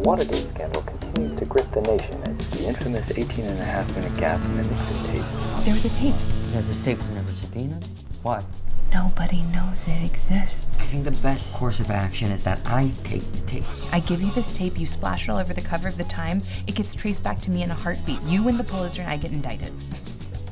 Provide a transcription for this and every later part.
Watergate scandal continues to grip the nation as the infamous 18.5-minute gap in the Nixon tape. There was a tape. Yeah, this tape was never subpoenaed. Why? Nobody knows it exists. I think the best course of action is that I take the tape. I give you this tape, you splash it all over the cover of the Times, it gets traced back to me in a heartbeat. You win the Pulitzer and I get indicted.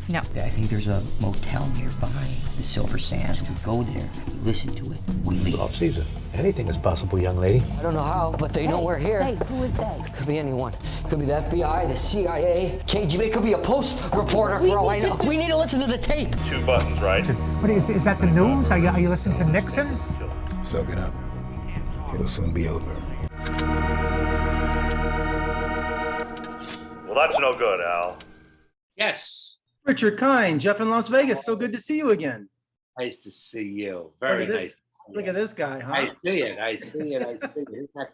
No. I think there's a motel nearby, the Silver Sands. We go there, we listen to it, we leave. Off season. Anything is possible, young lady. I don't know how, but they know we're here. Hey, who is they? Could be anyone. Could be the FBI, the CIA, KGB. Could be a Post reporter for all I know. We need to listen to the tape. 2 buttons, right? What is that the news? Are you listening to Nixon? Soak it up. It'll soon be over. Well, that's no good, Al. Yes. Richard Kind, Jeff in Las Vegas. So good to see you again. Nice to see you. Very nice. Look at this guy, huh? I see it. I see it. Isn't that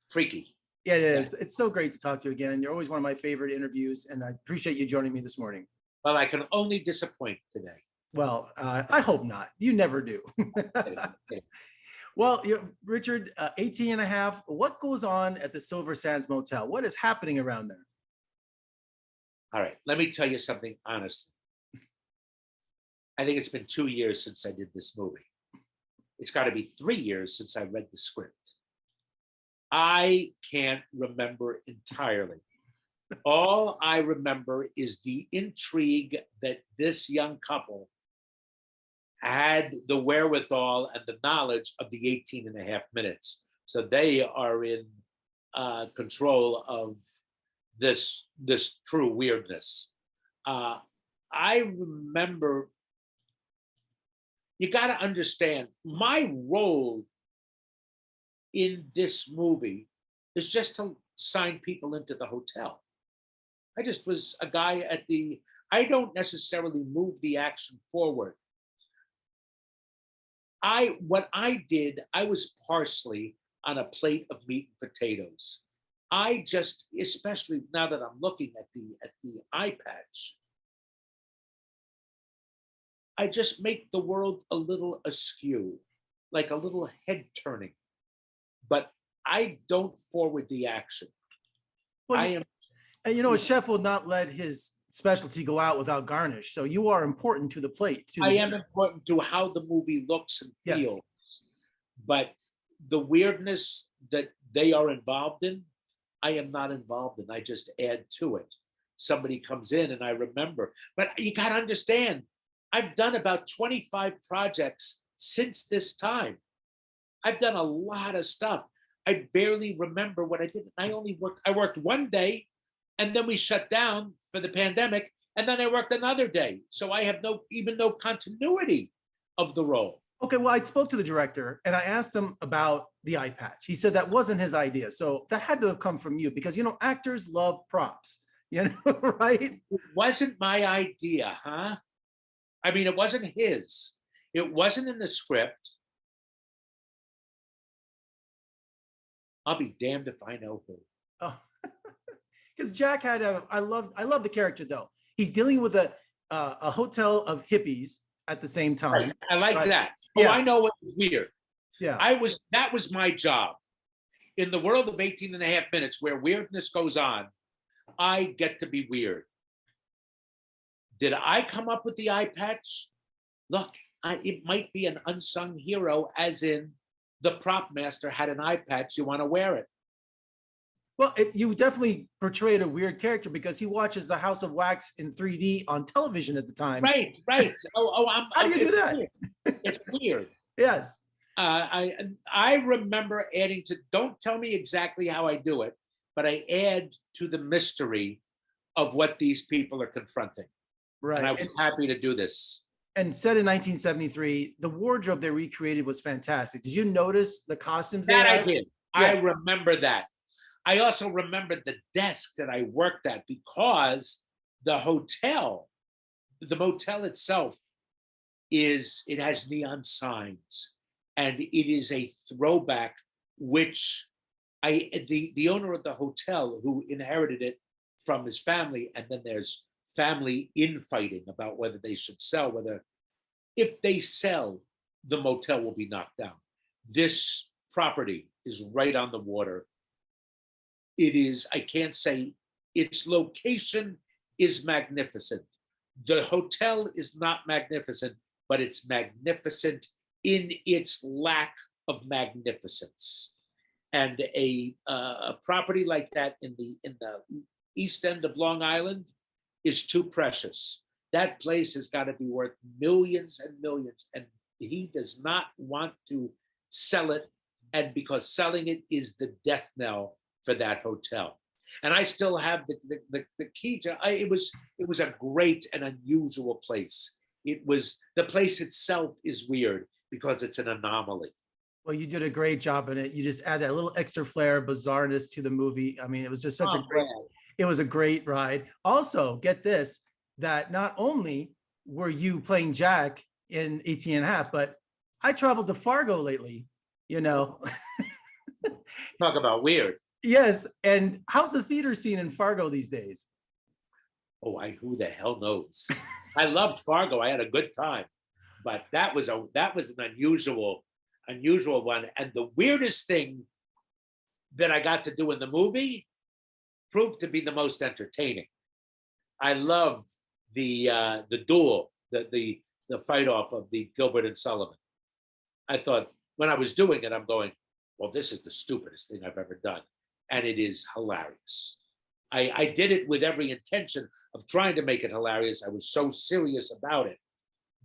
freaky? Yeah, it is. Yeah. It's so great to talk to you again. You're always one of my favorite interviews, and I appreciate you joining me this morning. Well, I can only disappoint today. Well, I hope not. You never do. Well, Richard, 18 and a half. What goes on at the Silver Sands Motel? What is happening around there? All right, let me tell you something honestly. I think it's been 2 years since I did this movie. It's got to be 3 years since I read the script. I can't remember entirely. All I remember is the intrigue that this young couple had the wherewithal and the knowledge of the 18 and a half minutes. So they are in control of this true weirdness. I remember, you got to understand, my role in this movie is just to sign people into the hotel. I just was a guy I don't necessarily move the action forward. What I did, I was parsley on a plate of meat and potatoes. I just, especially now that I'm looking at the eye patch, I just make the world a little askew, like a little head turning, but I don't forward the action. Well, and a chef will not let his specialty go out without garnish. So you are important to the plate. I am important to how the movie looks and feels, yes. But the weirdness that they are involved in, I am not involved in. I just add to it. Somebody comes in and I remember, but you got to understand, I've done about 25 projects since this time. I've done a lot of stuff. I barely remember what I did. I worked one day and then we shut down for the pandemic. And then I worked another day. So I have no continuity of the role. Okay, well, I spoke to the director and I asked him about the eye patch. He said that wasn't his idea. So that had to have come from you because, actors love props, right? It wasn't my idea, huh? I mean, it wasn't his. It wasn't in the script. I'll be damned if I know who. Oh, because Jack had I love the character though. He's dealing with a hotel of hippies at the same time. Right. I like that. Yeah. Oh, I know what was weird. Yeah. That was my job. In the world of 18 and a half minutes where weirdness goes on, I get to be weird. Did I come up with the eye patch? Look, it might be an unsung hero, as in the prop master had an eye patch. You want to wear it? Well, you definitely portrayed a weird character because he watches The House of Wax in 3D on television at the time. Right. How do you do that? It's weird. Yes. I remember adding to, don't tell me exactly how I do it, but I add to the mystery of what these people are confronting. Right. And I was happy to do this. And set in 1973, the wardrobe they recreated was fantastic. Did you notice the costumes? That I did. Yeah. I remember that. I also remembered the desk that I worked at because the motel itself it has neon signs and it is a throwback, which the owner of the hotel who inherited it from his family, and then there's family infighting about whether they should sell, if they sell, the motel will be knocked down. This property is right on the water. it is, I can't say, its location is magnificent. The hotel is not magnificent, but it's magnificent in its lack of magnificence. And a property like that in the east end of Long Island is too precious. That place has got to be worth millions and millions, and he does not want to sell it, and because selling it is the death knell for that hotel. And I still have the key to it was a great and unusual place. It was, the place itself is weird because it's an anomaly. Well, you did a great job in it. You just add that little extra flair of bizarreness to the movie. I mean, it was just such it was a great ride. Also, get this, that not only were you playing Jack in 18 and a half, but I traveled to Fargo lately, you know. Talk about weird. Yes. And how's the theater scene in Fargo these days? Oh, who the hell knows? I loved Fargo. I had a good time, but that was an unusual one. And the weirdest thing that I got to do in the movie proved to be the most entertaining. I loved the duel, the fight off of the Gilbert and Sullivan. I thought when I was doing it, I'm going, well, this is the stupidest thing I've ever done. And it is hilarious. I did it with every intention of trying to make it hilarious. I was so serious about it,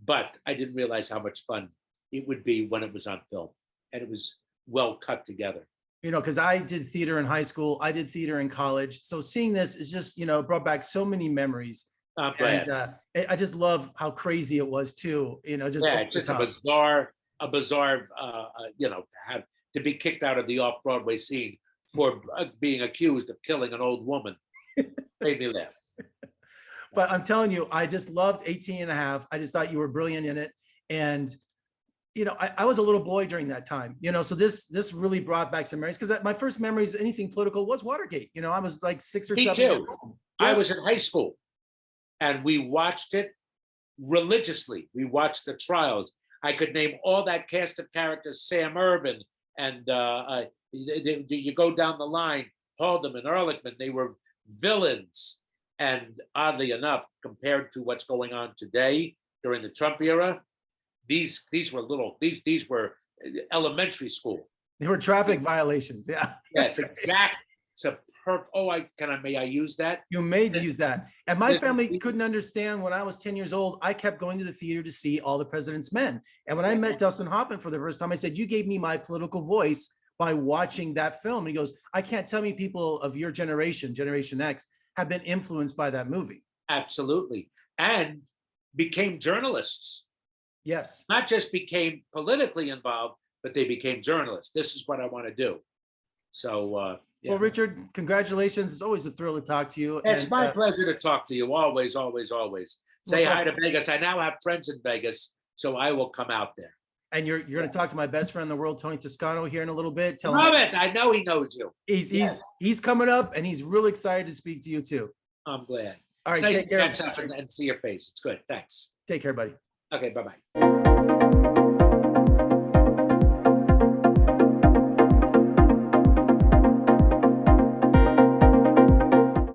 but I didn't realize how much fun it would be when it was on film, and it was well cut together. You know, because I did theater in high school, I did theater in college. So seeing this is just, you know, brought back so many memories. I'm glad. And I just love how crazy it was too. You know, just a bizarre, you know, to be kicked out of the off-Broadway scene for being accused of killing an old woman. Made me laugh. But I'm telling you, I just loved 18 and a half. I just thought you were brilliant in it. And, you know, I was a little boy during that time, you know, so this really brought back some memories, because my first memories, anything political, was Watergate. You know, I was like 6 or 7 years old. I was in high school and we watched it religiously. We watched the trials. I could name all that cast of characters, Sam Irvin, and you go down the line, Haldeman, Ehrlichman, they were villains. And oddly enough, compared to what's going on today during the Trump era, these were elementary school. They were traffic violations. Yeah. Yes, exactly. May I use that? You may use that. And my family couldn't understand when I was 10 years old. I kept going to the theater to see All the President's Men. And when I met Dustin Hoffman for the first time, I said, you gave me my political voice by watching that film. And he goes, I can't tell me people of your generation, Generation X, have been influenced by that movie. Absolutely. And became journalists. Yes. Not just became politically involved, but they became journalists. This is what I want to do. So, yeah. Well, Richard, congratulations. It's always a thrill to talk to you. It's my pleasure to talk to you. Always, always, always. Say hi to Vegas. I now have friends in Vegas, so I will come out there. And you're going to talk to my best friend in the world, Tony Toscano, here in a little bit. Tell him it. I know he knows you. He's coming up, and he's really excited to speak to you too. I'm glad. All right, nice take care. And see your face. It's good. Thanks. Take care, buddy. Okay, bye-bye.